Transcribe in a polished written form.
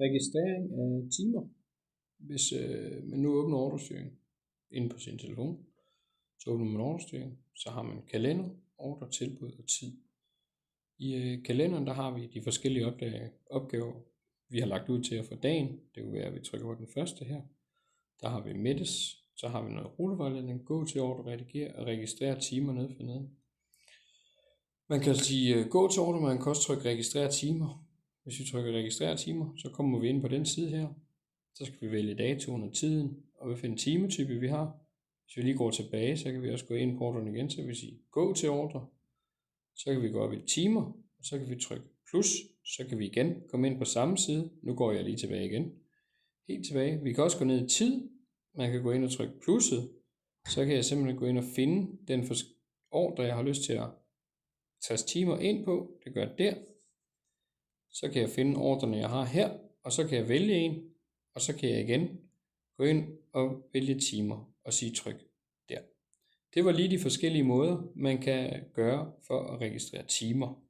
Registrering af timer. Hvis man nu åbner ordrestyring inde på sin telefon, så åbner man ordrestyring, så har man kalender, ordre, tilbud og tid. I kalenderen der har vi de forskellige opgaver, vi har lagt ud til at få dagen. Det vil være, at vi trykker på den første her. Der har vi middags, så har vi noget rutevejledning, gå til ordre, redigere og registrere timer nede for nede. Man kan sige gå til ordre, man kan også trykke registrere timer. Hvis vi trykker registrere timer, så kommer vi ind på den side her. Så skal vi vælge datoen og tiden, og hvilken timetype vi har. Hvis vi lige går tilbage, så kan vi også gå ind på ordren igen, så kan vi sige gå til ordre. Så kan vi gå op i timer, og så kan vi trykke plus, så kan vi igen komme ind på samme side. Nu går jeg lige tilbage igen. Helt tilbage. Vi kan også gå ned i tid. Man kan gå ind og trykke plusset. Så kan jeg simpelthen gå ind og finde den ordre, jeg har lyst til at taste timer ind på. Det gør jeg der. Så kan jeg finde ordrene, jeg har her, og så kan jeg vælge en, og så kan jeg igen gå ind og vælge timer og sige tryk der. Det var lige de forskellige måder, man kan gøre for at registrere timer.